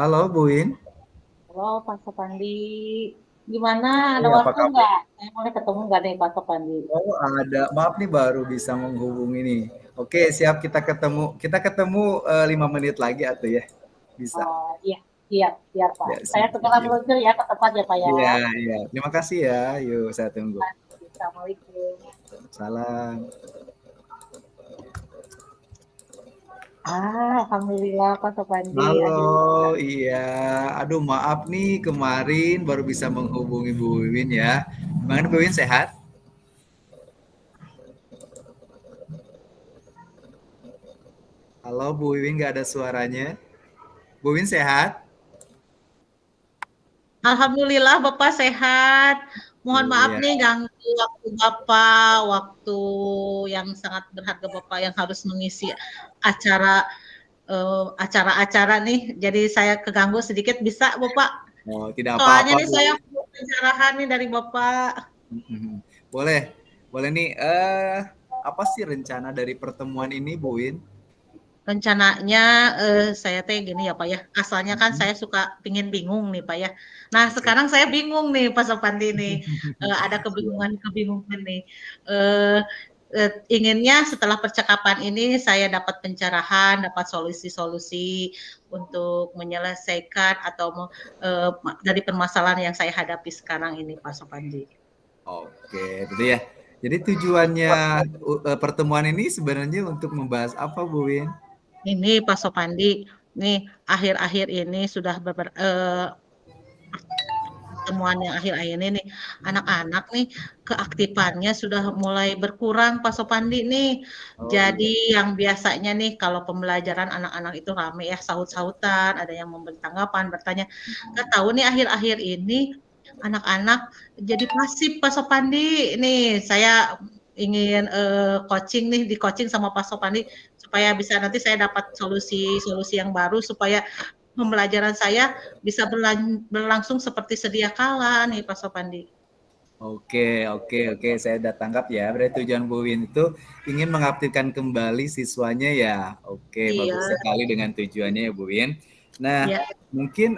Halo Bu Win. Halo Pak Sopandi, gimana? Ada Apa waktu kabar? nggak? Saya boleh ketemu nggak nih Pak Sopandi? Oh ada, maaf nih baru bisa menghubungi nih. Oke siap kita ketemu. Kita ketemu 5 menit lagi atau ya? Bisa. Oh iya, siap, siap Pak. Ya Saya siap. segera Yuk. meluncur ya ke tempat ya Pak ya. Iya iya. Terima kasih ya. Yuk saya tunggu. Assalamualaikum. Salam. Alhamdulillah Pak Sopandi, Halo, akhirnya. iya. Aduh maaf nih kemarin baru bisa menghubungi Bu Win ya. Gimana Bu Win sehat? Halo Bu Win nggak ada suaranya. Bu Win sehat? Alhamdulillah Bapak sehat. Mohon maaf Iya. nih ganggu waktu Bapak, waktu yang sangat berharga Bapak yang harus mengisi acara acara-acara nih. Jadi saya keganggu sedikit, bisa Bapak? Oh, tidak Soalnya apa-apa nih Bu. saya perlu pencerahan nih dari Bapak. Mhm. Boleh, boleh nih. Apa sih rencana dari pertemuan ini, Bu Win? Rencananya saya teh gini ya Pak ya, asalnya kan Mhm. saya suka pingin bingung nih Pak ya. Nah Oke. sekarang saya bingung nih Pak Sopandi nih, ada Siap. kebingungan-kebingungan nih. Eh, Inginnya setelah percakapan ini saya dapat pencerahan, dapat solusi-solusi untuk menyelesaikan atau dari permasalahan yang saya hadapi sekarang ini Pak Sopandi. Oke, gitu ya. Jadi tujuannya pertemuan ini sebenarnya untuk membahas apa, Bu Win? Ini Pak Sopandi, nih akhir-akhir ini sudah temuan yang akhir-akhir ini nih, anak-anak nih keaktifannya sudah mulai berkurang Pak Sopandi nih. Oh iya. Jadi yang biasanya nih kalau pembelajaran anak-anak itu rame ya sahut-sahutan, ada yang memberi tanggapan, bertanya. Nggak tahu nih akhir-akhir ini anak-anak jadi pasif Pak Sopandi. Nih saya ingin coaching nih, di coaching sama Pak Sopandi supaya bisa nanti saya dapat solusi-solusi yang baru supaya pembelajaran saya bisa berlangsung seperti sedia kala nih Pak Sopandi. Oke, oke, oke. Saya udah tangkap ya. Berarti tujuan Bu Win itu ingin mengaktifkan kembali siswanya ya. Oke, Iya, bagus sekali dengan tujuannya ya Bu Win. Nah, iya. mungkin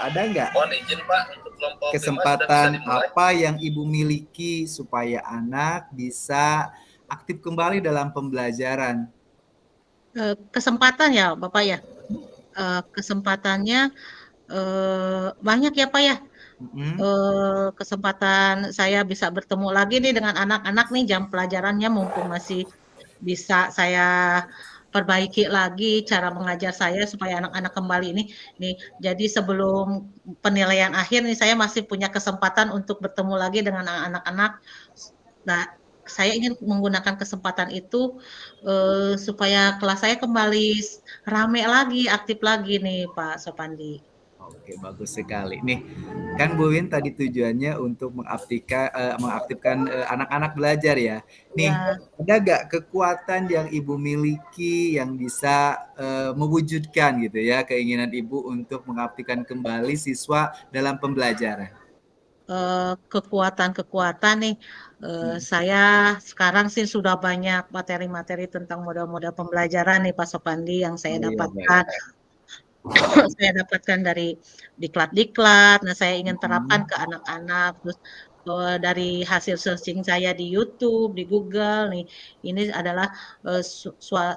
ada nggak Mohon izin Pak, untuk kelompok 5 sudah bisa kesempatan dimulai. apa yang Ibu miliki supaya anak bisa aktif kembali dalam pembelajaran? Kesempatan ya Bapak ya. Kesempatannya banyak ya Pak ya. Mhm. Kesempatan saya bisa bertemu lagi nih dengan anak-anak nih jam pelajarannya mumpung masih bisa saya perbaiki lagi cara mengajar saya supaya anak-anak kembali ini nih. Jadi sebelum penilaian akhir nih saya masih punya kesempatan untuk bertemu lagi dengan anak-anak. Nah, saya ingin menggunakan kesempatan itu supaya kelas saya kembali rame lagi, aktif lagi nih Pak Sopandi. Oke, bagus sekali. Nih, kan Bu Win tadi tujuannya untuk mengaktifkan anak-anak belajar ya. Nih, Ya, ada nggak kekuatan yang Ibu miliki yang bisa mewujudkan gitu ya keinginan Ibu untuk mengaktifkan kembali siswa dalam pembelajaran? kekuatan-kekuatan nih, Hmm. saya sekarang sih sudah banyak materi-materi tentang model-model pembelajaran nih Pak Sopandi yang saya Oh iya, baik. dapatkan. Saya dapatkan dari diklat-diklat. Nah, saya ingin terapkan Hmm. ke anak-anak. Terus dari hasil searching saya di YouTube, di Google nih, ini adalah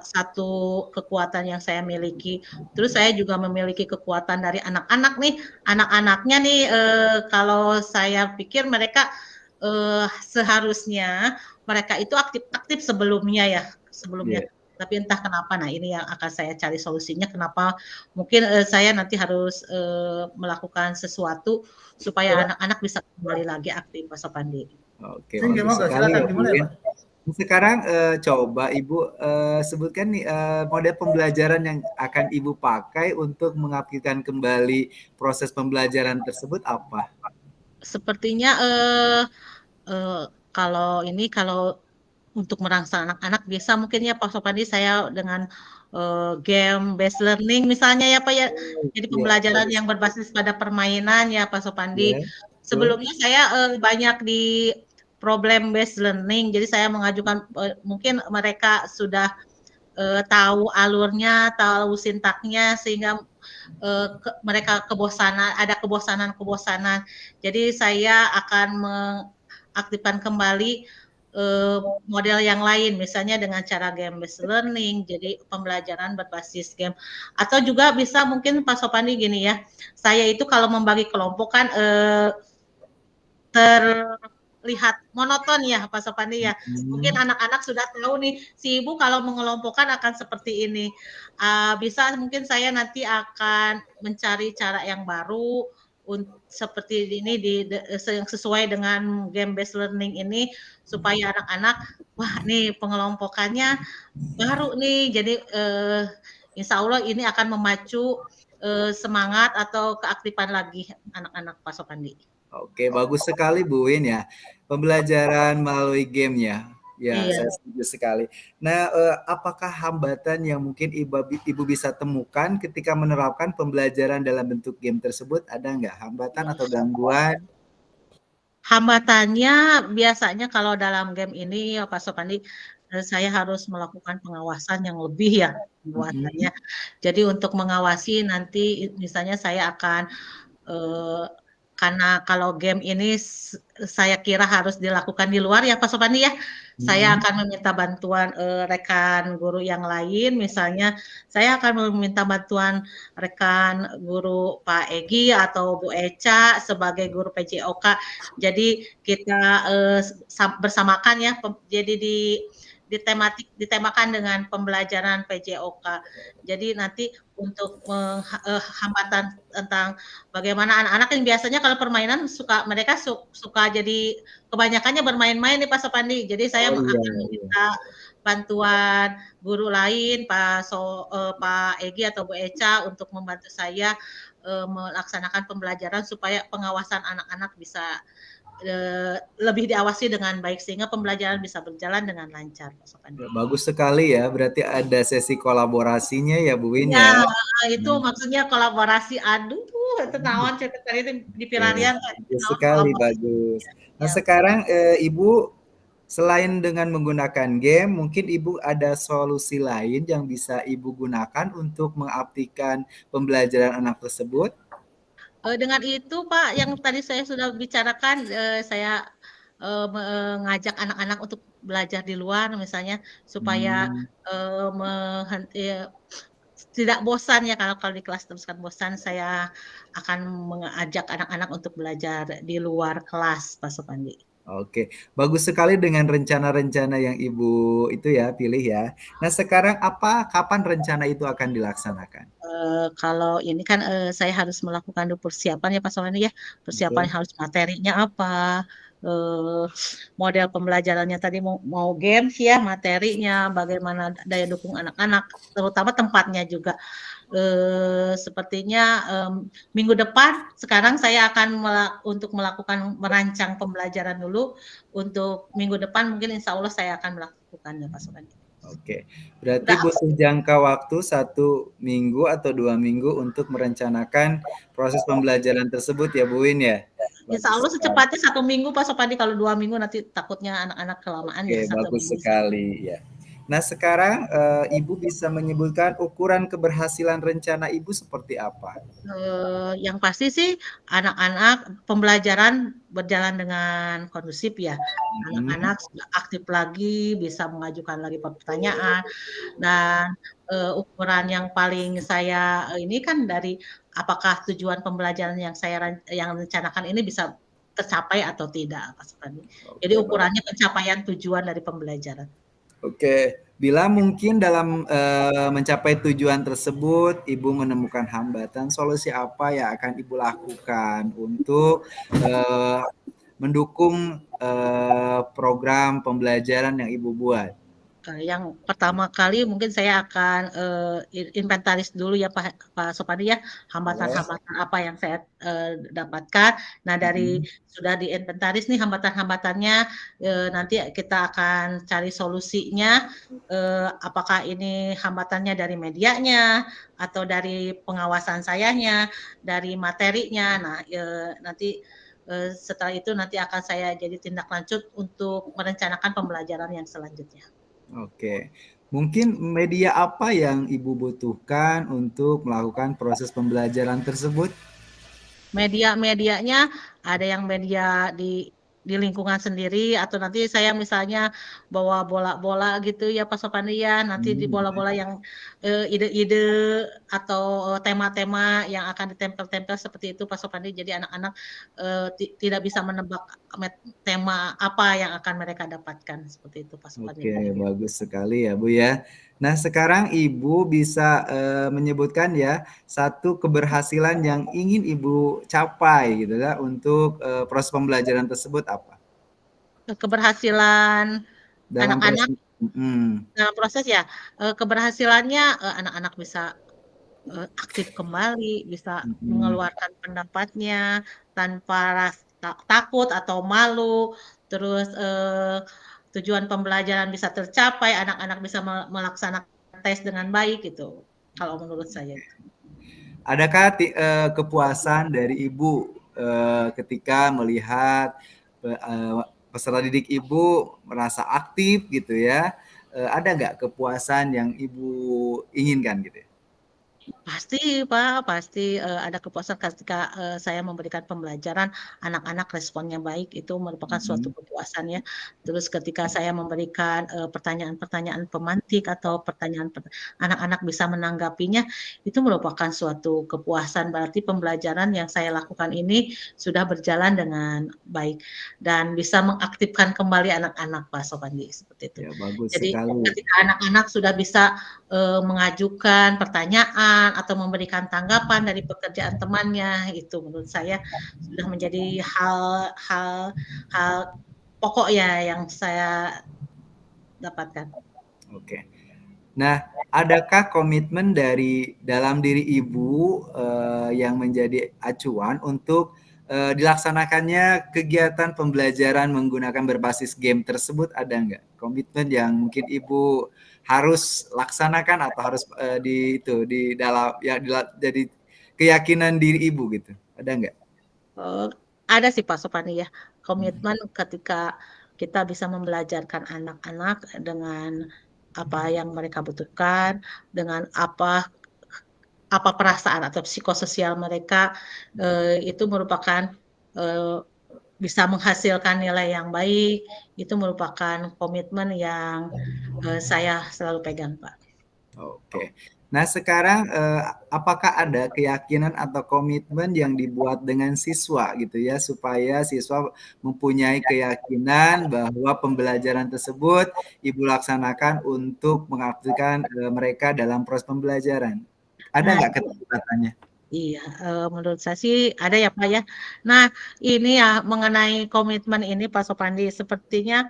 satu kekuatan yang saya miliki. Terus saya juga memiliki kekuatan dari anak-anak nih. Anak-anaknya nih, kalau saya pikir mereka seharusnya mereka itu aktif-aktif sebelumnya ya, sebelumnya. Iya. Tapi entah kenapa, nah ini yang akan saya cari solusinya. Kenapa mungkin saya nanti harus melakukan sesuatu supaya Coba. anak-anak bisa kembali lagi aktif Pak Sopandi. Oke, Saya bagus mau nggak? sekali Silakan ya Bu gimana ya Win. Pak? Sekarang coba Ibu sebutkan nih model pembelajaran yang akan Ibu pakai untuk mengaktifkan kembali proses pembelajaran tersebut apa? Sepertinya eh, kalau untuk merangsang anak-anak bisa mungkin ya Pak Sopandi saya dengan game based learning misalnya ya Pak ya. Oh, Jadi iya, pembelajaran bagus. yang berbasis pada permainan ya Pak Sopandi. Iya, betul. Sebelumnya saya banyak di problem based learning. Jadi saya mengajukan mungkin mereka sudah tahu alurnya, tahu sintaknya sehingga mereka ada kebosanan-kebosanan. Jadi saya akan mengaktifkan kembali model yang lain, misalnya dengan cara game based learning, jadi pembelajaran berbasis game. Atau juga bisa mungkin Pak Sopandi gini ya, saya itu kalau membagi kelompok kan terlihat monoton ya Pak Sopandi ya. Mungkin anak-anak sudah tahu nih, si ibu kalau mengelompokkan akan seperti ini. Bisa mungkin saya nanti akan mencari cara yang baru seperti ini yang sesuai dengan game based learning ini supaya anak-anak wah nih pengelompokannya baru nih. Jadi insya Allah ini akan memacu semangat atau keaktifan lagi anak-anak Pak Sopandi. Oke, bagus sekali Bu Win ya. Pembelajaran melalui game ya. Ya, Iya. saya setuju sekali. Nah, apakah hambatan yang mungkin ibu bisa temukan ketika menerapkan pembelajaran dalam bentuk game tersebut? Ada nggak hambatan atau gangguan? Hambatannya biasanya kalau dalam game ini Pak Sopandi, saya harus melakukan pengawasan yang lebih ya buatannya. Jadi untuk mengawasi nanti misalnya saya akan karena kalau game ini saya kira harus dilakukan di luar ya Pak Sopandi ya. Saya akan meminta bantuan rekan guru yang lain, misalnya saya akan meminta bantuan rekan guru Pak Egi atau Bu Eca sebagai guru PJOK. Jadi kita bersamakan ya, jadi ditemakan dengan pembelajaran PJOK. Jadi nanti untuk hambatan tentang bagaimana anak-anak yang biasanya kalau permainan mereka suka jadi kebanyakannya bermain-main nih Pak Sopandi. Jadi saya akan meminta bantuan guru lain Pak Egi atau Bu Eca untuk membantu saya melaksanakan pembelajaran supaya pengawasan anak-anak bisa lebih diawasi dengan baik sehingga pembelajaran bisa berjalan dengan lancar Pak Sopandi. Bagus sekali ya, berarti ada sesi kolaborasinya ya Bu Win ya. ya. Itu maksudnya kolaborasi. Aduh, itu naon cerita tadi di Pilarian. Bagus sekali, bagus. Nah, sekarang Ibu selain dengan menggunakan game, mungkin Ibu ada solusi lain yang bisa Ibu gunakan untuk mengaplikasikan pembelajaran anak tersebut? Dengan itu Pak, yang tadi saya sudah bicarakan, saya mengajak anak-anak untuk belajar di luar misalnya supaya tidak bosan ya kalau di kelas terus kan bosan, saya akan mengajak anak-anak untuk belajar di luar kelas Pak Sopandi. Oke, bagus sekali dengan rencana-rencana yang Ibu itu ya pilih ya. Nah, sekarang kapan rencana itu akan dilaksanakan? Kalau ini kan saya harus melakukan persiapan ya Pak Sopandi ya. Persiapan harus materinya apa, model pembelajarannya tadi mau games ya, materinya, bagaimana daya dukung anak-anak, terutama tempatnya juga. Sepertinya minggu depan sekarang saya akan untuk merancang pembelajaran dulu. Untuk minggu depan mungkin insya Allah saya akan melakukannya Pak Sopandi. Oke, berarti butuh jangka waktu 1 minggu atau 2 minggu untuk merencanakan proses pembelajaran tersebut ya Bu Win ya? Insya Allah secepatnya 1 minggu Pak Sopandi, kalau 2 minggu nanti takutnya anak-anak kelamaan. Oke, ya 1 bagus minggu. sekali ya. Nah, sekarang Ibu bisa menyebutkan ukuran keberhasilan rencana Ibu seperti apa? Yang pasti sih anak-anak pembelajaran berjalan dengan kondusif ya. Anak-anak aktif lagi, bisa mengajukan lagi pertanyaan, dan ukuran yang paling saya ini kan dari apakah tujuan pembelajaran yang yang rencanakan ini bisa tercapai atau tidak Pak Sopandi. Jadi ukurannya pencapaian tujuan dari pembelajaran. Oke, bila mungkin dalam mencapai tujuan tersebut Ibu menemukan hambatan, solusi apa yang akan Ibu lakukan untuk mendukung program pembelajaran yang Ibu buat? Yang pertama kali mungkin saya akan inventaris dulu ya Pak Sopandi ya, hambatan-hambatan apa yang saya dapatkan. Nah dari sudah diinventaris nih hambatan-hambatannya, nanti kita akan cari solusinya, apakah ini hambatannya dari medianya, atau dari pengawasan sayanya, dari materinya. Nah nanti setelah itu nanti akan saya jadi tindak lanjut untuk merencanakan pembelajaran yang selanjutnya. Oke, Mungkin media apa yang Ibu butuhkan untuk melakukan proses pembelajaran tersebut? Media-medianya ada yang media di lingkungan sendiri atau nanti saya misalnya bawa bola-bola gitu ya Pak Sopandi ya, nanti di bola-bola yang, ide-ide atau tema-tema yang akan ditempel-tempel seperti itu Pak Sopandi. Jadi anak-anak, tidak bisa menebak tema apa yang akan mereka dapatkan, seperti itu Pak Sopandi. Oke, bagus sekali ya, Bu, ya. Nah, sekarang Ibu bisa, menyebutkan ya, satu keberhasilan yang ingin Ibu capai gitu ya, untuk, proses pembelajaran tersebut apa? Keberhasilan Dalam anak-anak proses mhm, dalam proses ya, keberhasilannya, anak-anak bisa aktif kembali, bisa mhm. mengeluarkan pendapatnya tanpa takut atau malu, terus, tujuan pembelajaran bisa tercapai, anak-anak bisa melaksanakan tes dengan baik gitu, kalau menurut saya itu. Adakah kepuasan dari Ibu, ketika melihat, peserta didik Ibu merasa aktif gitu ya, ada nggak kepuasan yang Ibu inginkan gitu ya? Pasti Pak, pasti, ada kepuasan ketika, saya memberikan pembelajaran, anak-anak responnya baik, itu merupakan suatu Mhm. kepuasan ya. Terus ketika saya memberikan, pertanyaan-pertanyaan pemantik atau anak-anak bisa menanggapinya, itu merupakan suatu kepuasan, berarti pembelajaran yang saya lakukan ini sudah berjalan dengan baik dan bisa mengaktifkan kembali anak-anak Pak Sopandi, seperti itu. Ya, bagus Jadi sekali. ketika anak-anak sudah bisa mengajukan pertanyaan atau memberikan tanggapan dari pekerjaan temannya, itu menurut saya sudah menjadi hal hal pokok ya yang saya dapatkan. Oke. Nah, adakah komitmen dari dalam diri Ibu, yang menjadi acuan untuk, dilaksanakannya kegiatan pembelajaran menggunakan berbasis game tersebut ada nggak? Komitmen yang mungkin Ibu harus laksanakan atau harus, di dalam ya jadi keyakinan diri Ibu gitu, ada nggak? Eee, ada sih Pak Sopani ya, Mhm, komitmen ketika kita bisa membelajarkan anak-anak dengan apa yang mereka butuhkan, dengan apa perasaan atau psikososial mereka, itu merupakan, eee, bisa menghasilkan nilai yang baik, itu merupakan komitmen yang, saya selalu pegang, Pak. oke. Nah, sekarang, apakah ada keyakinan atau komitmen yang dibuat dengan siswa gitu ya, supaya siswa mempunyai keyakinan bahwa pembelajaran tersebut Ibu laksanakan untuk mengaktifkan, mereka dalam proses pembelajaran? Ada Nah nggak keterlibatannya? iya, menurut saya sih ada ya, Pak, ya. Nah, ini ya mengenai komitmen ini Pak Sopandi, sepertinya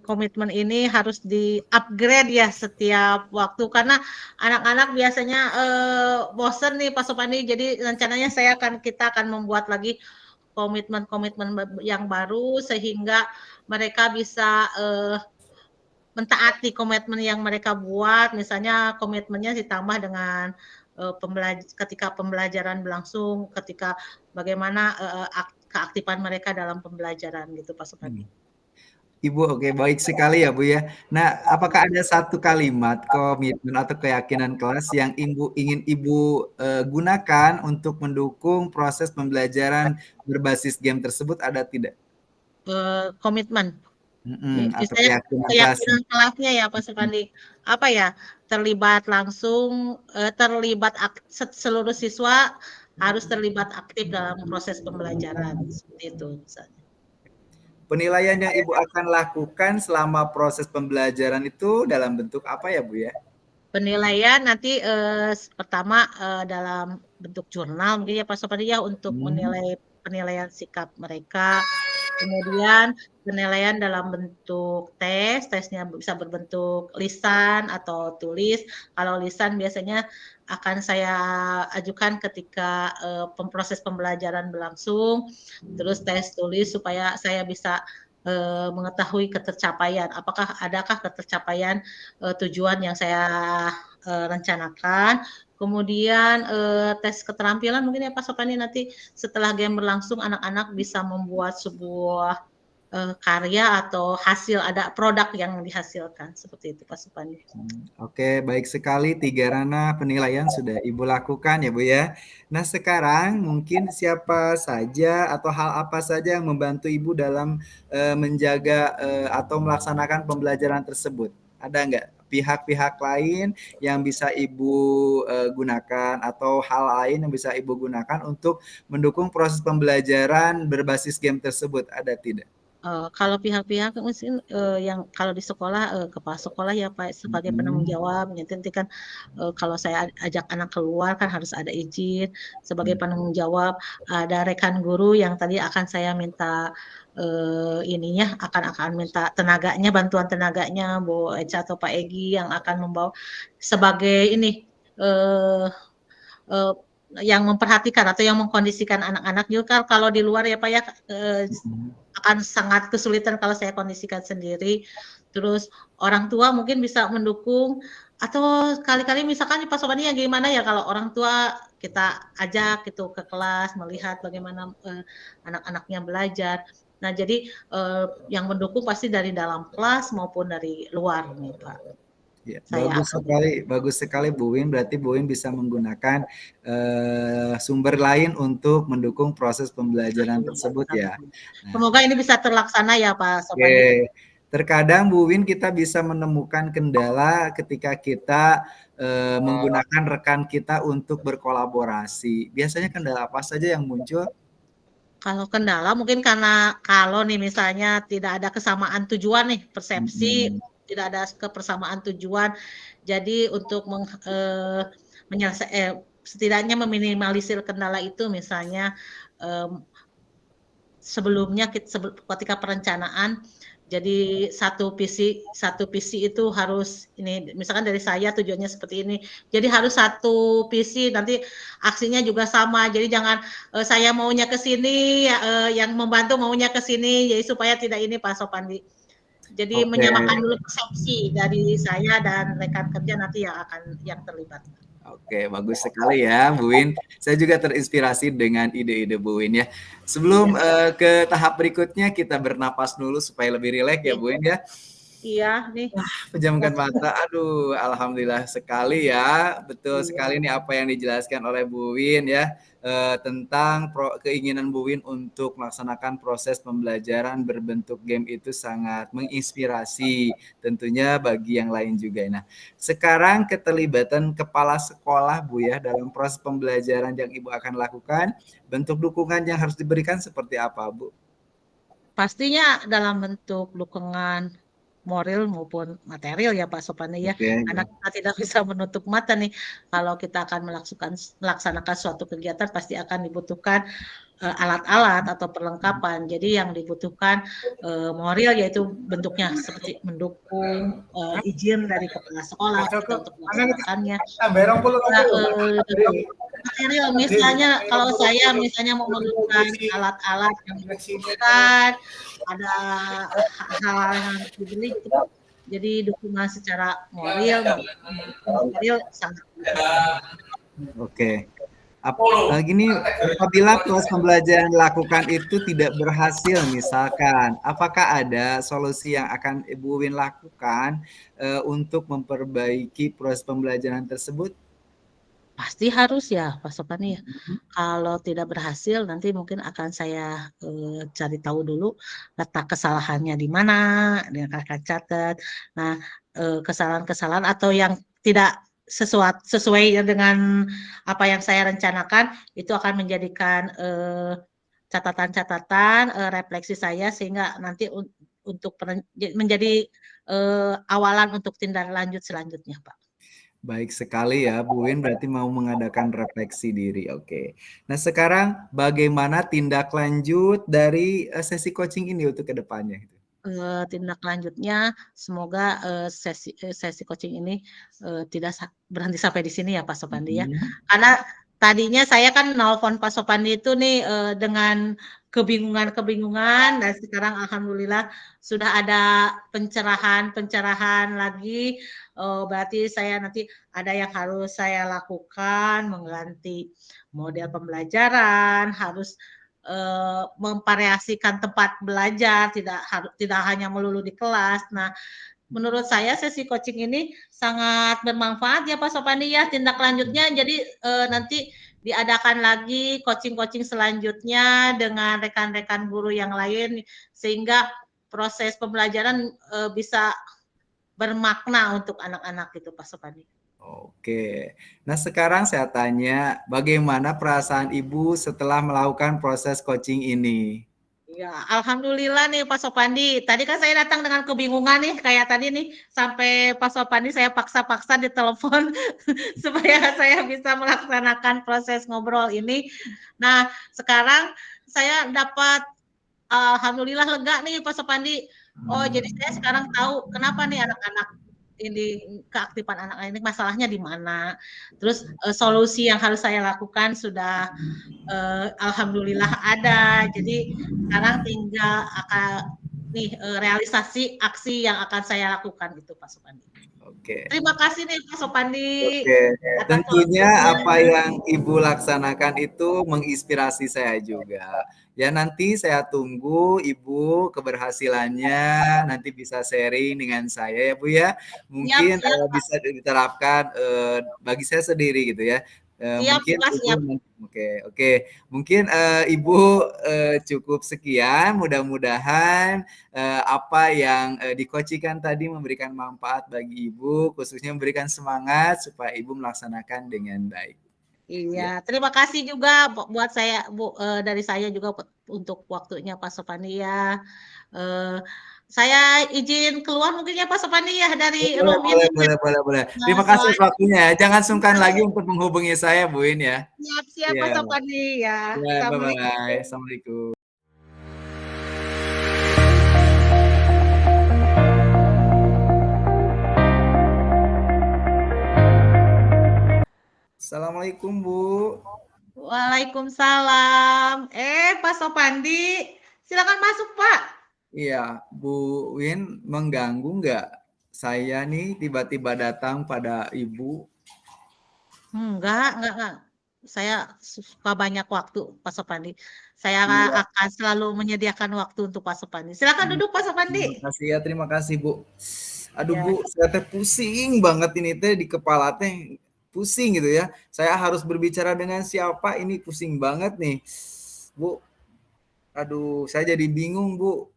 komitmen ini harus di-upgrade ya setiap waktu, karena anak-anak biasanya, bosen nih Pak Supandi, jadi rencananya kita akan membuat lagi komitmen-komitmen yang baru sehingga mereka bisa, mentaati komitmen yang mereka buat, misalnya komitmennya ditambah dengan, ketika pembelajaran berlangsung, ketika bagaimana, keaktifan mereka dalam pembelajaran gitu Pak Supandi. Hmm. Ibu, oke, baik sekali ya, Bu, ya. Nah, apakah ada satu kalimat komitmen atau keyakinan kelas yang ingin Ibu, gunakan untuk mendukung proses pembelajaran berbasis game tersebut, ada tidak? Komitmen. Mhm, atau Misalnya keyakinan kelasnya? keyakinan kelasnya ya, Pak Mhm, Supandi, apa ya, terlibat langsung, terlibat seluruh siswa harus terlibat aktif dalam proses pembelajaran, seperti itu misalnya. penilaian yang Ibu akan lakukan selama proses pembelajaran itu dalam bentuk apa ya, Bu, ya? Penilaian nanti, pertama, dalam bentuk jurnal mungkin ya Pak Supandi ya, untuk Mmm, penilaian sikap mereka, kemudian penilaian dalam bentuk tesnya bisa berbentuk lisan atau tulis. Kalau lisan biasanya akan saya ajukan ketika, proses pembelajaran berlangsung, terus tes tulis supaya saya bisa, mengetahui ketercapaian, adakah ketercapaian, tujuan yang saya, rencanakan. Kemudian, tes keterampilan mungkin ya Pak Sopani nanti setelah game berlangsung anak-anak bisa membuat sebuah karya atau hasil, ada produk yang dihasilkan, seperti itu Pak Supandi. Oke, baik sekali 3 ranah penilaian sudah Ibu lakukan ya Bu ya. Nah sekarang mungkin siapa saja atau hal apa saja yang membantu Ibu dalam menjaga atau melaksanakan pembelajaran tersebut? Ada nggak pihak-pihak lain yang bisa Ibu gunakan atau hal lain yang bisa Ibu gunakan untuk mendukung proses pembelajaran berbasis game tersebut? Ada tidak? Kalau pihak-pihak mungkin yang kalau di sekolah kepala sekolah ya Pak sebagai penanggung jawab, nanti kan kalau saya ajak anak keluar kan harus ada izin sebagai penanggung jawab, ada rekan guru yang tadi akan saya minta ininya akan minta tenaganya, bantuan tenaganya Bu Eca atau Pak Egi yang akan membawa sebagai ini eh, eh, yang memperhatikan atau yang mengkondisikan anak-anak juga kalau di luar ya Pak ya akan sangat kesulitan kalau saya kondisikan sendiri. Terus orang tua mungkin bisa mendukung atau kali-kali misalkan Pak Sobani ya gimana ya kalau orang tua kita ajak gitu ke kelas melihat bagaimana anak-anaknya belajar. Nah, jadi yang mendukung pasti dari dalam kelas maupun dari luar nih, Pak. Ya, Saya bagus sekali Bu Win. Berarti Bu Win bisa menggunakan sumber lain untuk mendukung proses pembelajaran tersebut ya. Nah, semoga ini bisa terlaksana ya Pak Sopandi. oke. Terkadang Bu Win kita bisa menemukan kendala ketika kita menggunakan rekan kita untuk berkolaborasi. Biasanya kendala apa saja yang muncul? Kalau kendala mungkin karena kalau nih misalnya tidak ada kesamaan tujuan nih, persepsi tidak ada kebersamaan tujuan. Jadi untuk setidaknya meminimalisir kendala itu misalnya sebelumnya ketika perencanaan jadi satu visi itu harus ini misalkan dari saya tujuannya seperti ini jadi harus satu visi nanti aksinya juga sama jadi jangan saya maunya ke sini yang membantu maunya ke sini jadi supaya tidak ini Pak Sopandi jadi menyamakan dulu persepsi dari saya dan rekan kerja nanti yang terlibat. Oke, bagus sekali ya, Bu Win. Saya juga terinspirasi dengan ide-ide Bu Win ya. Sebelum ke tahap berikutnya, kita bernapas dulu supaya lebih rileks ya, Bu Win ya. Iya, nih. Pejamkan mata. Aduh, alhamdulillah sekali ya. Betul sekali nih apa yang dijelaskan oleh Bu Win ya. Tentang keinginan Bu Win untuk melaksanakan proses pembelajaran berbentuk game itu sangat menginspirasi tentunya bagi yang lain juga. Nah, sekarang keterlibatan kepala sekolah Bu ya dalam proses pembelajaran yang Ibu akan lakukan, bentuk dukungan yang harus diberikan seperti apa Bu? Pastinya dalam bentuk dukungan moral maupun material ya Pak Sopani ya. Karena kita tidak bisa menutup mata nih kalau kita akan melaksanakan suatu kegiatan pasti akan dibutuhkan alat-alat atau perlengkapan. Jadi yang dibutuhkan moral yaitu bentuknya seperti mendukung izin dari kepala sekolah kita untuk melaksanakannya. Material misalnya kalau saya misalnya memerlukan alat-alat yang dibutuhkan ada hal-hal yang harus dibeli gitu jadi dukungan secara moral material sangat Oke. Gini, apabila proses pembelajaran dilakukan itu tidak berhasil misalkan, apakah ada solusi yang akan Ibu Win lakukan untuk memperbaiki proses pembelajaran tersebut? Pasti harus ya Pak Sopani ya. Kalau tidak berhasil nanti mungkin akan saya cari tahu dulu letak kesalahannya di mana, dengan akan catat. Nah, kesalahan-kesalahan atau yang tidak sesuai dengan apa yang saya rencanakan itu akan menjadikan catatan-catatan refleksi saya sehingga nanti untuk menjadi awalan untuk tindak lanjut selanjutnya, Pak. Baik sekali ya, Bu Win berarti mau mengadakan refleksi diri. Oke. Nah, sekarang bagaimana tindak lanjut dari sesi coaching ini untuk kedepannya? Tindak lanjutnya semoga sesi coaching ini tidak berhenti sampai di sini ya Pak Sopandi ya. Karena tadinya saya kan nelfon Pak Sopandi itu nih dengan kebingungan dan sekarang alhamdulillah sudah ada pencerahan lagi. Berarti saya nanti ada yang harus saya lakukan mengganti model pembelajaran, harus memvariasikan tempat belajar, tidak hanya melulu di kelas. Nah, menurut saya sesi coaching ini sangat bermanfaat ya Pak Sopandi ya. Tindak lanjutnya jadi nanti diadakan lagi coaching-coaching selanjutnya dengan rekan-rekan guru yang lain sehingga proses pembelajaran bisa bermakna untuk anak-anak itu Pak Sopandi. Oke. Nah, sekarang saya tanya, bagaimana perasaan Ibu setelah melakukan proses coaching ini? Ya, alhamdulillah nih Pak Sopandi. Tadi kan saya datang dengan kebingungan nih, kayak tadi nih sampai Pak Sopandi saya paksa-paksa di telepon supaya saya bisa melaksanakan proses ngobrol ini. Nah, sekarang saya dapat alhamdulillah lega nih Pak Sopandi. Oh, jadi saya sekarang tahu kenapa nih anak-anak ini keaktifan anak ini masalahnya di mana. Terus solusi yang harus saya lakukan sudah alhamdulillah ada. Jadi sekarang tinggal realisasi aksi yang akan saya lakukan itu Pak Sopandi. Oke. Terima kasih nih Pak Sopandi. Oke, tentunya apa yang Ibu laksanakan itu menginspirasi saya juga. Ya, nanti saya tunggu Ibu keberhasilannya, nanti bisa sharing dengan saya ya Bu ya. Mungkin Siap, bisa diterapkan bagi saya sendiri gitu ya. siap, Mungkin Pak, Ibu siap. Oke. Mungkin Ibu cukup sekian. Mudah-mudahan apa yang dikocikan tadi memberikan manfaat bagi Ibu, khususnya memberikan semangat supaya Ibu melaksanakan dengan baik. Iya, terima kasih juga buat saya dari saya juga untuk waktunya Pak Sopandi ya. Saya izin keluar mungkin ya Pak Sopandi ya dari room ini. Boleh. Nah, Terima kasih waktunya. Jangan sungkan lagi untuk menghubungi saya, Bu In ya. Siap Pak Sopandi ya. Ya, Assalamualaikum. bye-bye. Assalamualaikum. Assalamualaikum Bu. Waalaikumsalam. Pak Sopandi, silakan masuk Pak. Iya, Bu Win mengganggu nggak? Saya nih tiba-tiba datang pada Ibu. Enggak. Saya suka banyak waktu Pak Sopandi. Saya Iya. akan selalu menyediakan waktu untuk Pak Sopandi. Silakan duduk Pak Sopandi. Terima kasih Bu. Aduh Ya. Bu, saya teh pusing banget ini teh di kepala teh pusing gitu ya. Saya harus berbicara dengan siapa ini pusing banget nih. Bu, aduh saya jadi bingung Bu,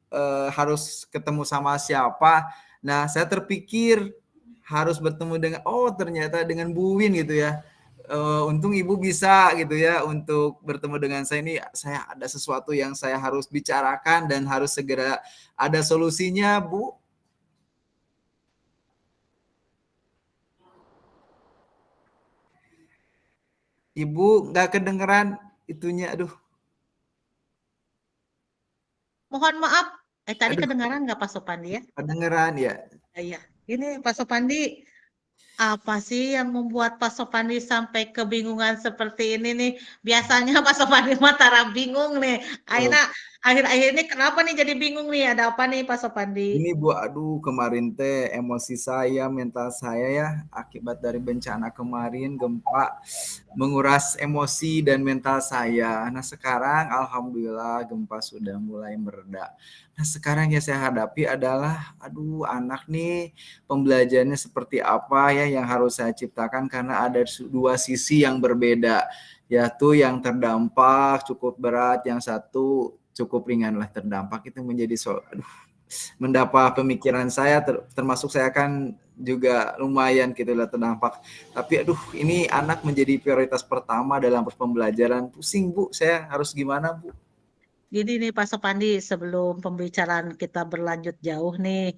harus ketemu sama siapa. Nah, saya terpikir harus bertemu dengan ternyata dengan Bu Win gitu ya. Untung Ibu bisa gitu ya untuk bertemu dengan saya ini. Saya ada sesuatu yang saya harus bicarakan dan harus segera ada solusinya, Bu. Ibu nggak kedengeran itunya, aduh. Mohon maaf, tadi Aduh, kedengaran nggak Pak Sopandi ya? kedengeran ya. Iya. Ini Pak Sopandi, apa sih yang membuat Pak Sopandi sampai kebingungan seperti ini nih? Biasanya Pak Sopandi mah tara bingung nih. Akhir-akhir ini kenapa nih jadi bingung nih? Ada apa nih Pak Sopandi? Ini Bu, aduh kemarin teh emosi saya, mental saya ya akibat dari bencana kemarin gempa menguras emosi dan mental saya. Nah sekarang alhamdulillah gempa sudah mulai mereda. Nah sekarang yang saya hadapi adalah aduh anak nih pembelajarannya seperti apa ya yang harus saya ciptakan karena ada dua sisi yang berbeda. Yaitu yang terdampak cukup berat, yang satu cukup ringan lah terdampak itu menjadi mendapat pemikiran saya termasuk saya kan juga lumayan gitu lah terdampak. Tapi aduh ini anak menjadi prioritas pertama dalam pembelajaran. Pusing Bu, saya harus gimana Bu? Jadi nih Pak Sopandi, sebelum pembicaraan kita berlanjut jauh nih,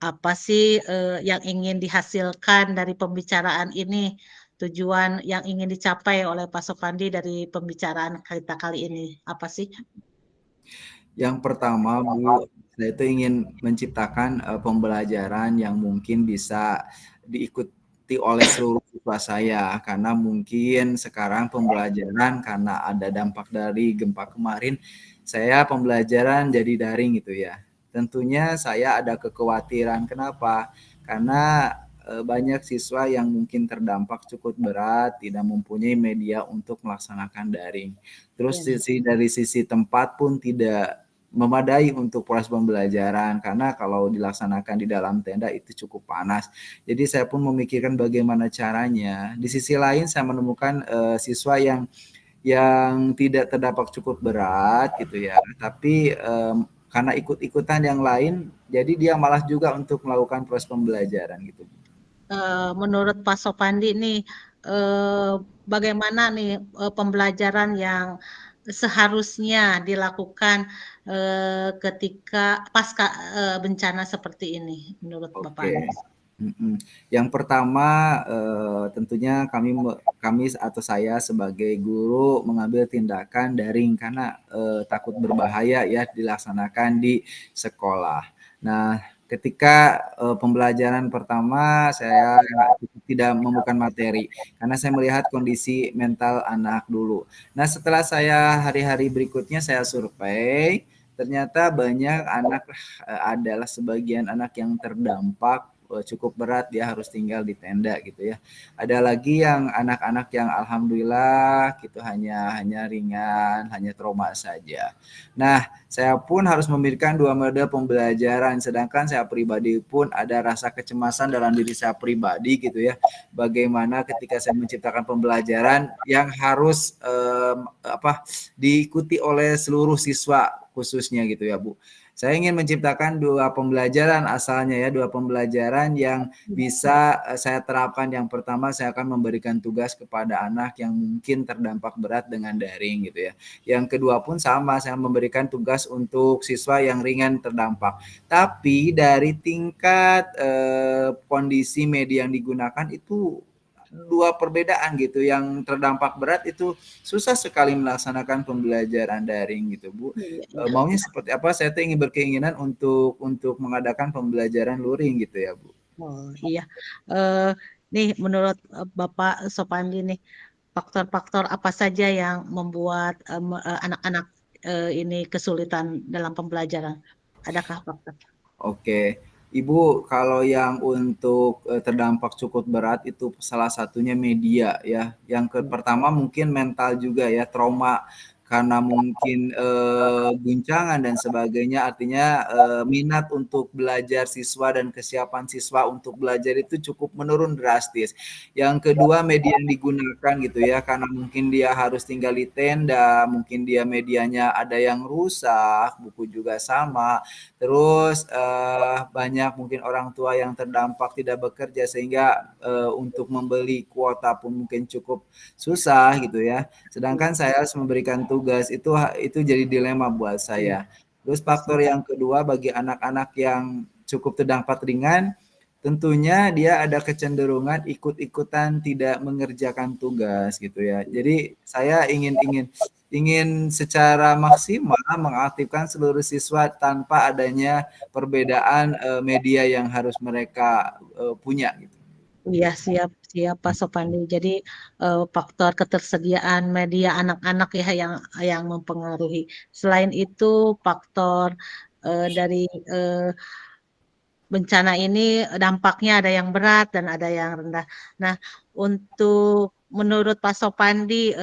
apa sih yang ingin dihasilkan dari pembicaraan ini? Tujuan yang ingin dicapai oleh Pak Sopandi dari pembicaraan kita kali ini, apa sih? Yang pertama Bu, saya itu ingin menciptakan pembelajaran yang mungkin bisa diikuti oleh seluruh siswa saya karena mungkin sekarang pembelajaran karena ada dampak dari gempa kemarin saya pembelajaran jadi daring gitu ya. Tentunya saya ada kekhawatiran kenapa? Karena banyak siswa yang mungkin terdampak cukup berat, tidak mempunyai media untuk melaksanakan daring. Terus Ya. dari sisi tempat pun tidak memadai untuk proses pembelajaran karena kalau dilaksanakan di dalam tenda itu cukup panas. Jadi saya pun memikirkan bagaimana caranya. Di sisi lain saya menemukan siswa yang tidak terdampak cukup berat gitu ya, tapi karena ikut-ikutan yang lain, jadi dia malas juga untuk melakukan proses pembelajaran gitu. Menurut Pak Sopandi nih, bagaimana nih pembelajaran yang seharusnya dilakukan ketika pasca bencana seperti ini, menurut Bapak? Oke. Yang pertama tentunya kami atau saya sebagai guru mengambil tindakan daring karena takut berbahaya ya dilaksanakan di sekolah. Nah, ketika pembelajaran pertama saya tidak menemukan materi karena saya melihat kondisi mental anak dulu. Nah, setelah saya hari-hari berikutnya saya survei, ternyata banyak anak adalah sebagian anak yang terdampak cukup berat, dia harus tinggal di tenda gitu ya. Ada lagi yang anak-anak yang alhamdulillah gitu hanya ringan, hanya trauma saja. Nah, saya pun harus memberikan dua model pembelajaran, sedangkan saya pribadi pun ada rasa kecemasan dalam diri saya pribadi gitu ya. Bagaimana ketika saya menciptakan pembelajaran yang harus diikuti oleh seluruh siswa khususnya gitu ya Bu. Saya ingin menciptakan dua pembelajaran asalnya ya, dua pembelajaran yang bisa saya terapkan. Yang pertama saya akan memberikan tugas kepada anak yang mungkin terdampak berat dengan daring gitu ya. Yang kedua pun sama, saya memberikan tugas untuk siswa yang ringan terdampak. Tapi dari tingkat kondisi media yang digunakan itu dua perbedaan gitu. Yang terdampak berat itu susah sekali melaksanakan pembelajaran daring gitu Bu. Maunya seperti apa? Saya tuh ingin berkeinginan untuk mengadakan pembelajaran luring gitu ya Bu. Oh iya, nih menurut Bapak Sopandi nih, faktor-faktor apa saja yang membuat anak-anak ini kesulitan dalam pembelajaran? Adakah faktor? Oke, Ibu, kalau yang untuk terdampak cukup berat itu salah satunya media ya. Yang pertama mungkin mental juga ya, trauma karena mungkin guncangan dan sebagainya, artinya minat untuk belajar siswa dan kesiapan siswa untuk belajar itu cukup menurun drastis. Yang kedua media yang digunakan gitu ya, karena mungkin dia harus tinggal di tenda, mungkin dia medianya ada yang rusak, buku juga sama. Terus banyak mungkin orang tua yang terdampak tidak bekerja sehingga untuk membeli kuota pun mungkin cukup susah gitu ya. Sedangkan saya harus memberikan tugas itu jadi dilema buat saya. Terus faktor yang kedua bagi anak-anak yang cukup terdampak ringan, tentunya dia ada kecenderungan ikut-ikutan tidak mengerjakan tugas gitu ya. Jadi saya ingin secara maksimal mengaktifkan seluruh siswa tanpa adanya perbedaan media yang harus mereka punya gitu. Iya, siap siap Pak Sopandi. Jadi faktor ketersediaan media anak-anak ya yang mempengaruhi. Selain itu faktor dari bencana ini dampaknya ada yang berat dan ada yang rendah. Nah, untuk menurut Pak Sopandi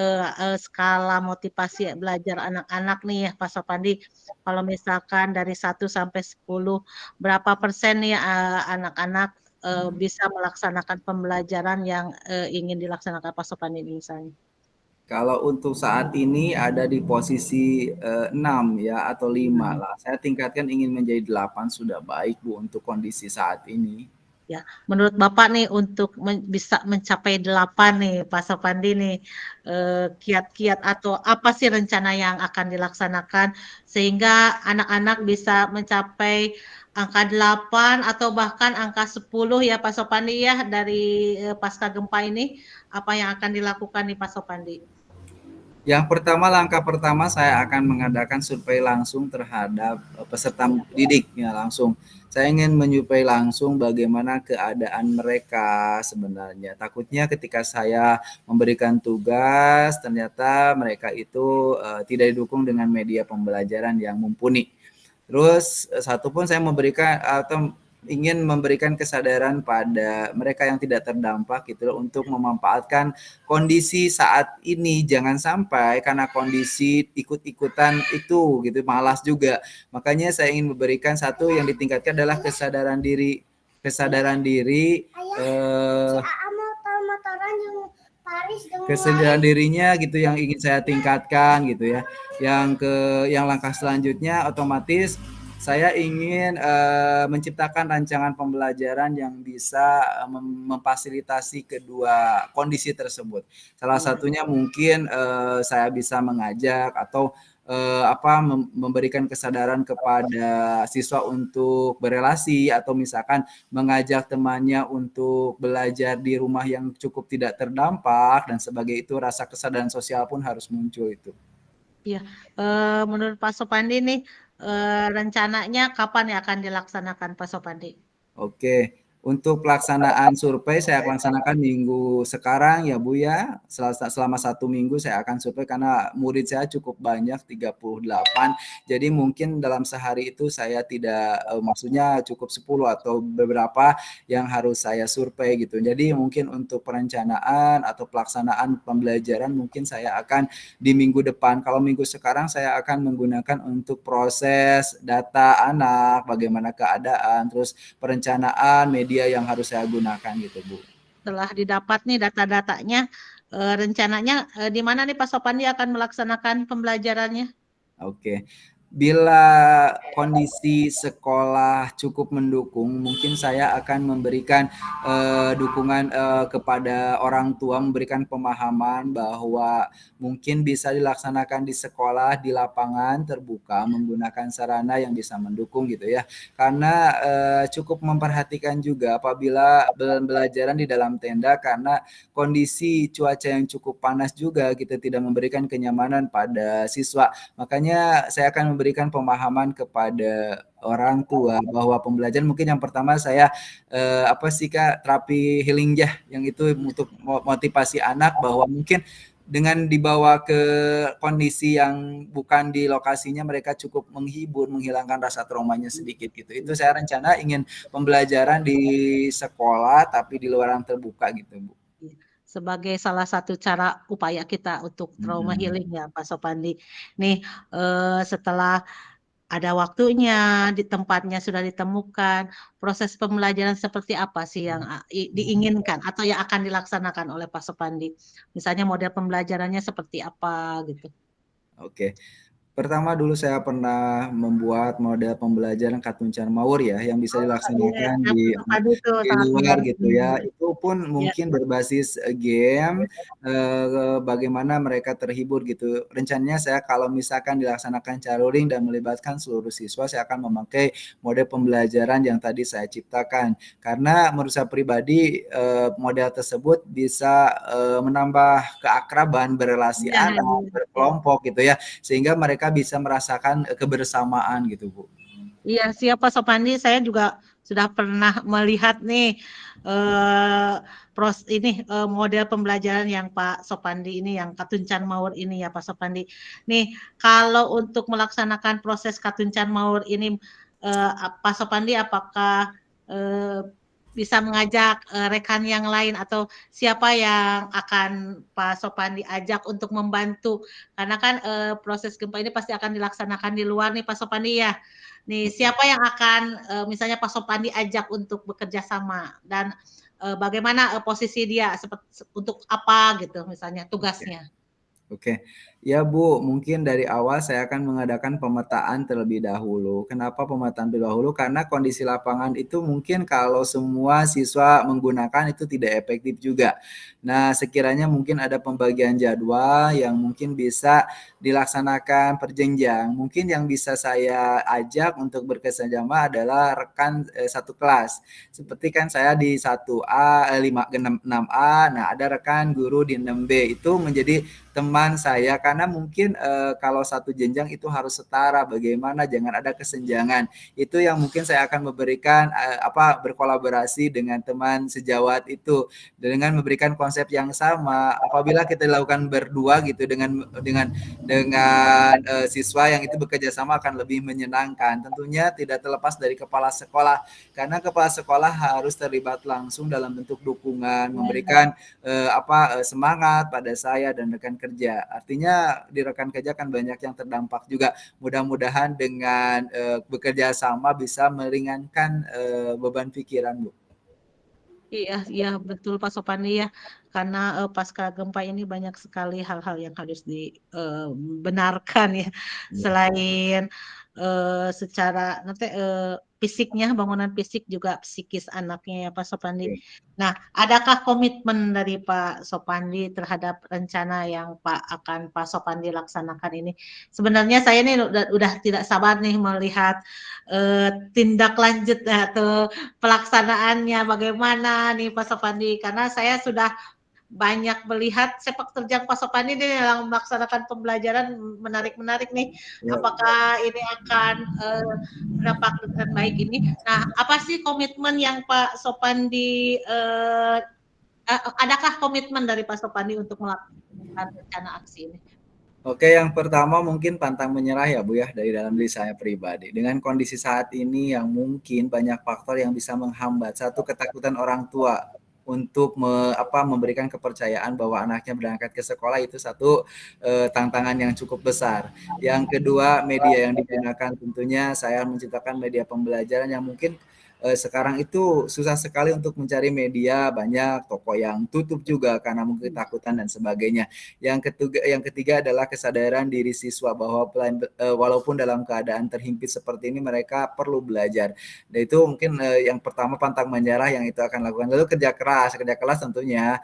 skala motivasi belajar anak-anak nih ya Pak Sopandi, kalau misalkan dari 1 sampai 10, berapa persen nih anak-anak bisa melaksanakan pembelajaran yang ingin dilaksanakan Pak Sopandi misalnya? Kalau untuk saat ini ada di posisi 6 ya atau 5 lah. Saya tingkatkan ingin menjadi 8 sudah baik Bu untuk kondisi saat ini. Ya, menurut Bapak nih untuk bisa mencapai 8 nih Pak Sopandi nih, kiat-kiat atau apa sih rencana yang akan dilaksanakan sehingga anak-anak bisa mencapai angka 8 atau bahkan angka 10 ya Pak Sopandi ya dari pasca gempa ini, apa yang akan dilakukan nih Pak Sopandi? Yang pertama, langkah pertama saya akan mengadakan survei langsung terhadap peserta didik ya langsung. Saya ingin menyuplai langsung bagaimana keadaan mereka sebenarnya. Takutnya ketika saya memberikan tugas, ternyata mereka itu tidak didukung dengan media pembelajaran yang mumpuni. Terus satu pun saya memberikan atau ingin memberikan kesadaran pada mereka yang tidak terdampak gitu loh, untuk memanfaatkan kondisi saat ini. Jangan sampai karena kondisi ikut-ikutan itu gitu malas juga. Makanya saya ingin memberikan satu yang ditingkatkan adalah kesadaran diri. Kesadaran dirinya gitu yang ingin saya tingkatkan gitu ya. Yang langkah selanjutnya otomatis saya ingin menciptakan rancangan pembelajaran yang bisa memfasilitasi kedua kondisi tersebut. Salah satunya mungkin saya bisa mengajak atau memberikan kesadaran kepada siswa untuk berelasi, atau misalkan mengajak temannya untuk belajar di rumah yang cukup tidak terdampak dan sebagai itu. Rasa kesadaran sosial pun harus muncul itu. Iya, menurut Pak Sopandi nih, rencananya kapan ya akan dilaksanakan Pak Sopandi? Oke, untuk pelaksanaan survei saya akan laksanakan minggu sekarang ya Bu ya. Selama 1 minggu saya akan survei karena murid saya cukup banyak, 38. Jadi mungkin dalam sehari itu saya tidak, maksudnya cukup 10 atau beberapa yang harus saya survei gitu. Jadi mungkin untuk perencanaan atau pelaksanaan pembelajaran mungkin saya akan di minggu depan. Kalau minggu sekarang saya akan menggunakan untuk proses data anak, bagaimana keadaan, terus perencanaan media yang harus saya gunakan gitu Bu. Setelah didapat nih data-datanya, rencananya di mana nih Pak Sopandi akan melaksanakan pembelajarannya? Oke. Bila kondisi sekolah cukup mendukung, mungkin saya akan memberikan dukungan kepada orang tua, memberikan pemahaman bahwa mungkin bisa dilaksanakan di sekolah, di lapangan terbuka, menggunakan sarana yang bisa mendukung gitu ya. Karena cukup memperhatikan juga apabila pembelajaran di dalam tenda, karena kondisi cuaca yang cukup panas juga gitu, tidak memberikan kenyamanan pada siswa. Makanya saya akan memberikan pemahaman kepada orang tua bahwa pembelajaran mungkin yang pertama saya terapi healing ya, yang itu untuk motivasi anak bahwa mungkin dengan dibawa ke kondisi yang bukan di lokasinya mereka cukup menghibur, menghilangkan rasa traumanya sedikit gitu. Itu saya rencana ingin pembelajaran di sekolah tapi di luar yang terbuka gitu Bu. Sebagai salah satu cara upaya kita untuk trauma healing ya Pak Sopandi. Nih setelah ada waktunya, di tempatnya sudah ditemukan, proses pembelajaran seperti apa sih yang diinginkan atau yang akan dilaksanakan oleh Pak Sopandi? Misalnya model pembelajarannya seperti apa gitu? Oke. Pertama dulu saya pernah membuat model pembelajaran Katun Carmawur ya, yang bisa Iya, dilaksanakan Pak Sopandi tuh di sangat luar gitu ya. menarik. Itu pun Ya, mungkin berbasis game, bagaimana mereka terhibur gitu. Rencananya saya kalau misalkan dilaksanakan caroling dan melibatkan seluruh siswa, saya akan memakai model pembelajaran yang tadi saya ciptakan. Karena menurut saya pribadi model tersebut bisa menambah keakraban berelasi iya, anak, berkelompok gitu ya, sehingga mereka bisa merasakan kebersamaan gitu Bu. iya, siap Pak Sopandi. Saya juga sudah pernah melihat nih model pembelajaran yang Pak Sopandi ini, yang Katuncan Mawur ini ya Pak Sopandi. Nih, kalau untuk melaksanakan proses Katuncan Mawur ini, Pak Sopandi apakah bisa mengajak rekan yang lain atau siapa yang akan Pak Sopandi ajak untuk membantu? Karena kan proses gempa ini pasti akan dilaksanakan di luar nih Pak Sopandi ya. Nih, siapa yang akan misalnya Pak Sopandi ajak untuk bekerja sama dan bagaimana posisi dia untuk apa gitu misalnya tugasnya? Oke, ya Bu, mungkin dari awal saya akan mengadakan pemetaan terlebih dahulu. Kenapa pemetaan terlebih dahulu? Karena kondisi lapangan itu mungkin kalau semua siswa menggunakan itu tidak efektif juga. Nah, sekiranya mungkin ada pembagian jadwal yang mungkin bisa dilaksanakan perjenjang. Mungkin yang bisa saya ajak untuk bekerjasama adalah rekan satu kelas. Seperti kan saya di 1A, 6A, nah ada rekan guru di 6B. Itu menjadi teman saya kan karena mungkin kalau satu jenjang itu harus setara, bagaimana jangan ada kesenjangan. Itu yang mungkin saya akan memberikan berkolaborasi dengan teman sejawat itu dengan memberikan konsep yang sama. Apabila kita lakukan berdua gitu dengan siswa yang itu bekerja sama akan lebih menyenangkan. Tentunya tidak terlepas dari kepala sekolah, karena kepala sekolah harus terlibat langsung dalam bentuk dukungan, memberikan semangat pada saya dan rekan kerja. Artinya di rekan kerja kan banyak yang terdampak juga. Mudah-mudahan dengan bekerja sama bisa meringankan beban pikiran, Bu. Iya, iya betul Pak Sopandi ya, karena pasca gempa ini banyak sekali hal-hal yang harus dibenarkan ya, selain secara nanti fisiknya, bangunan fisik juga psikis anaknya ya Pak Sopandi. Nah, adakah komitmen dari Pak Sopandi terhadap rencana yang akan Pak Sopandi laksanakan ini? Sebenarnya saya ini udah tidak sabar nih melihat tindak lanjut atau pelaksanaannya bagaimana nih Pak Sopandi, karena saya sudah banyak melihat sepak terjang Pak Sopandi nih dalam melaksanakan pembelajaran menarik-menarik nih. Apakah ini akan berdampak dengan baik ini? Nah, apa sih komitmen yang Pak Sopandi adakah komitmen dari Pak Sopandi untuk melakukan rencana aksi ini? Oke, yang pertama mungkin pantang menyerah ya Bu ya, dari dalam diri saya pribadi. Dengan kondisi saat ini yang mungkin banyak faktor yang bisa menghambat. Satu, ketakutan orang tua untuk memberikan kepercayaan bahwa anaknya berangkat ke sekolah, itu satu tantangan yang cukup besar. Yang kedua, media yang digunakan, tentunya saya menciptakan media pembelajaran yang mungkin sekarang itu susah sekali untuk mencari media, banyak toko yang tutup juga karena mungkin ketakutan dan sebagainya. Yang ketiga adalah kesadaran diri siswa bahwa walaupun dalam keadaan terhimpit seperti ini mereka perlu belajar. Dan itu mungkin yang pertama, pantang menyerah yang itu akan lakukan. Lalu kerja keras tentunya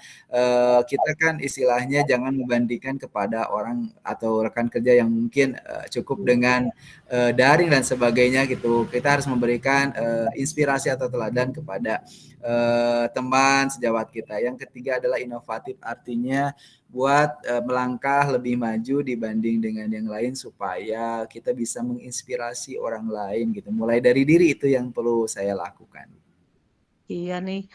kita kan istilahnya jangan membandingkan kepada orang atau rekan kerja yang mungkin cukup dengan daring dan sebagainya gitu. Kita harus memberikan inspirasi atau teladan kepada teman sejawat kita. Yang ketiga adalah inovatif, artinya buat melangkah lebih maju dibanding dengan yang lain supaya kita bisa menginspirasi orang lain gitu. Mulai dari diri, itu yang perlu saya lakukan. Iya nih,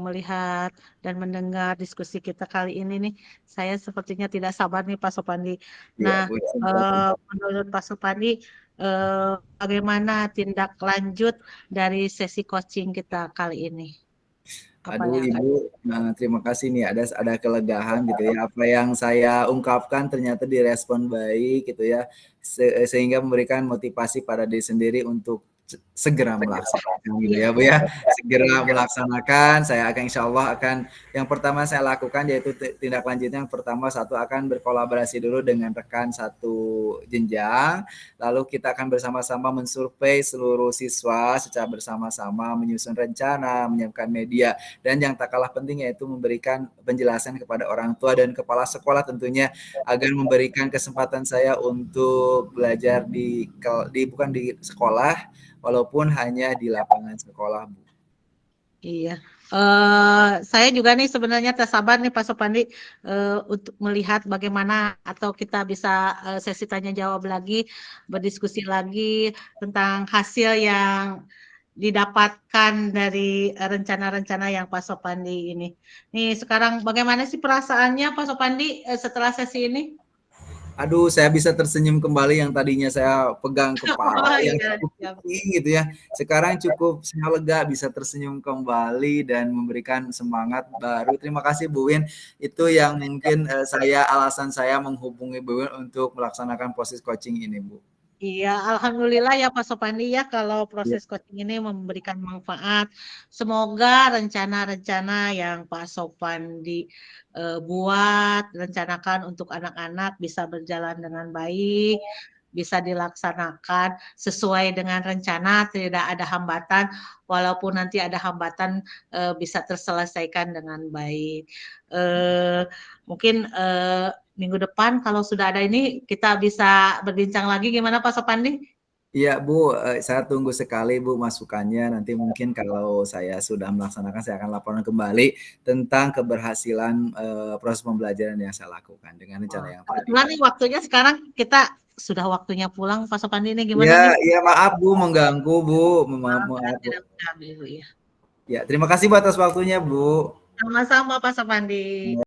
melihat dan mendengar diskusi kita kali ini nih, saya sepertinya tidak sabar nih Pak Sopandi. Nah, menurut Pak Sopandi, bagaimana tindak lanjut dari sesi coaching kita kali ini? Aduh Ibu, terima kasih nih, ada kelegaan gitu ya. Apa yang saya ungkapkan ternyata direspon baik gitu ya, sehingga memberikan motivasi pada diri sendiri untuk segera melaksanakan gitu ya Bu ya. Segera melaksanakan, saya akan insya Allah akan, yang pertama saya lakukan yaitu tindak lanjutnya, yang pertama akan berkolaborasi dulu dengan rekan satu jenjang, lalu kita akan bersama-sama mensurvei seluruh siswa secara bersama-sama, menyusun rencana, menyiapkan media, dan yang tak kalah penting yaitu memberikan penjelasan kepada orang tua dan kepala sekolah tentunya, agar memberikan kesempatan saya untuk belajar bukan di sekolah, walaupun hanya di lapangan sekolah, Bu. Iya, saya juga nih sebenarnya tak sabar nih Pak Sopandi untuk melihat bagaimana atau kita bisa sesi tanya jawab lagi, berdiskusi lagi tentang hasil yang didapatkan dari rencana-rencana yang Pak Sopandi ini. Nih sekarang bagaimana sih perasaannya Pak Sopandi setelah sesi ini? Aduh, saya bisa tersenyum kembali, yang tadinya saya pegang kepala yang cukup pusing gitu ya. Sekarang cukup saya lega, bisa tersenyum kembali dan memberikan semangat baru. Terima kasih Bu Win. Itu yang mungkin alasan saya menghubungi Bu Win untuk melaksanakan proses coaching ini, Bu. Iya, alhamdulillah ya Pak Sopandi ya, kalau proses coaching ini memberikan manfaat. Semoga rencana-rencana yang Pak Sopandi buat, rencanakan untuk anak-anak bisa berjalan dengan baik, bisa dilaksanakan sesuai dengan rencana, tidak ada hambatan, walaupun nanti ada hambatan bisa terselesaikan dengan baik. Mungkin minggu depan kalau sudah ada ini kita bisa berbincang lagi, gimana Pak Sopandi? Iya Bu, saya tunggu sekali Bu masukannya. Nanti mungkin kalau saya sudah melaksanakan, saya akan laporan kembali tentang keberhasilan proses pembelajaran yang saya lakukan dengan rencana yang tadi. Kebetulan nih waktunya sekarang kita sudah waktunya pulang, Pak Sopandi nih gimana Iya, nih? iya maaf Bu mengganggu Bu, Maaf ya, maaf Bu. tidak mengganggu ya. Ya, terima kasih Bu atas waktunya Bu. Sama-sama Pak Sopandi.